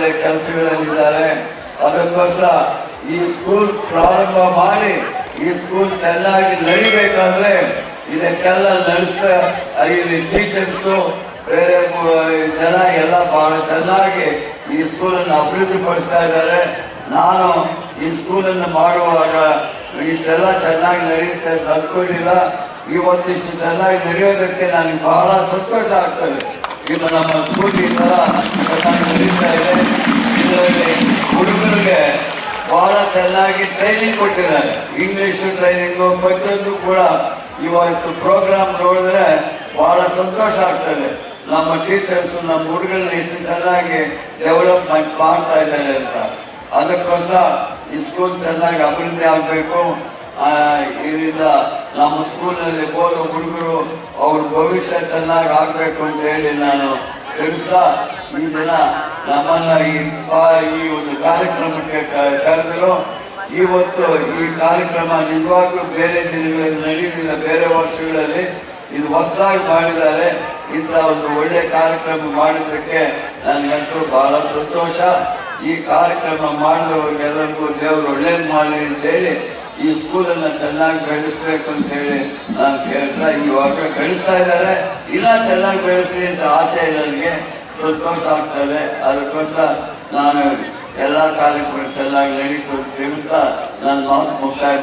ಒಳ್ಳೆ ಕೆಲಸಗಳಲ್ಲಿದ್ದಾರೆ. ಅದಕ್ಕೋಸ್ಕರ ಈ ಸ್ಕೂಲ್ ಪ್ರಾರಂಭ ಮಾಡಿ ಈ ಸ್ಕೂಲ್ ಚೆನ್ನಾಗಿ ನಡಿಬೇಕಾದ್ರೆ ಇದಕ್ಕೆಲ್ಲ ನಡೆಸ್ತಾ ಇಲ್ಲಿ ಟೀಚರ್ಸು ಬೇರೆ ಜನ ಎಲ್ಲ ಬಹಳ ಚೆನ್ನಾಗಿ ಈ ಸ್ಕೂಲನ್ನು ಅಭಿವೃದ್ಧಿ ಪಡಿಸ್ತಾ ಇದ್ದಾರೆ. ನಾನು ಈ ಸ್ಕೂಲನ್ನು ಮಾಡುವಾಗ ಇಷ್ಟೆಲ್ಲ ಚೆನ್ನಾಗಿ ನಡೆಯುತ್ತೆ ಅಂತ ಅಂದ್ಕೊಂಡಿಲ್ಲ. ಇವತ್ತಿಷ್ಟು ಚೆನ್ನಾಗಿ ನಡೆಯೋದಕ್ಕೆ ನನಗೆ ಬಹಳ ಸಂತೋಷ ಆಗ್ತದೆ. ಇದು ನಮ್ಮ ಸ್ಕೂಲ್ ಈ ಥರ ಚೆನ್ನಾಗಿ ನಡೀತಾ ಇದೆ. ಇದರಲ್ಲಿ ಹುಡುಗರಿಗೆ ಬಹಳ ಚೆನ್ನಾಗಿ ಟ್ರೈನಿಂಗ್ ಕೊಟ್ಟಿದ್ದಾರೆ. ಇಂಗ್ಲಿಷ್ ಟ್ರೈನಿಂಗು ಪ್ರತಿಯೊಂದು ಕೂಡ ಇವತ್ತು ಪ್ರೋಗ್ರಾಮ್ ನೋಡಿದ್ರೆ ಬಹಳ ಸಂತೋಷ ಆಗ್ತದೆ. ನಮ್ಮ ಟೀಚರ್ಸ್ ನಮ್ಮ ಹುಡುಗರನ್ನ ಎಷ್ಟು ಚೆನ್ನಾಗಿ ಡೆವಲಪ್ಮೆಂಟ್ ಮಾಡ್ತಾ ಇದ್ದಾರೆ ಅಂತ. ಅದಕ್ಕೋಸ್ಕರ ಈ ಸ್ಕೂಲ್ ಚೆನ್ನಾಗಿ ಅಭಿವೃದ್ಧಿ ಆಗಬೇಕು. ಇದರಿಂದ ನಮ್ಮ ಸ್ಕೂಲ್ನಲ್ಲಿ ಓದೋ ಹುಡುಗರು ಅವ್ರ ಭವಿಷ್ಯ ಚೆನ್ನಾಗಿ ಆಗಬೇಕು ಅಂತ ಹೇಳಿ ನಾನು ತಿಳಿಸ್ತಾ ಈ ದಿನ ನಮ್ಮನ್ನ ಈ ಒಂದು ಕಾರ್ಯಕ್ರಮಕ್ಕೆ ಕರೆದರು. ಇವತ್ತು ಈ ಕಾರ್ಯಕ್ರಮ ನಿಜವಾಗ್ಲೂ ಬೇರೆ ದಿನಗಳಲ್ಲಿ ನಡೆಯುವುದಿಲ್ಲ, ಬೇರೆ ವರ್ಷಗಳಲ್ಲಿ ಇದು ಹೊಸದಾಗಿ ಮಾಡಿದ್ದಾರೆ. ಇಂಥ ಒಂದು ಒಳ್ಳೆ ಕಾರ್ಯಕ್ರಮ ಮಾಡಿದ್ದಕ್ಕೆ ನನಗಂತೂ ಬಹಳ ಸಂತೋಷ. ಈ ಕಾರ್ಯಕ್ರಮ ಮಾಡಿದವ್ರಿಗೆಲ್ಲರಿಗೂ ದೇವರು ಒಳ್ಳೇದು ಮಾಡಲಿ ಅಂತೇಳಿ ಈ ಸ್ಕೂಲನ್ನು ಚೆನ್ನಾಗಿ ಬೆಳೆಸ್ಬೇಕು ಅಂತ ಹೇಳಿ ನಾನು ಕೇಳ್ತಾ, ಇವಾಗ ಬೆಳೆಸ್ತಾ ಇದ್ದಾರೆ, ಇನ್ನೂ ಚೆನ್ನಾಗಿ ಬೆಳೆಸಲಿ ಅಂತ ಆಸೆ ನನಗೆ ಸಂತೋಷ ಆಗ್ತದೆ. ಅದಕ್ಕೋಸ್ಕರ ನಾನು ಎಲ್ಲ ಕಾರ್ಯಕ್ರಮ ಚೆನ್ನಾಗಿ ನಡೀತು ಅಂತ ತಿಳಿಸ್ತಾ ನನ್ನ ಮಾತು ಮುಕ್ತಾಯ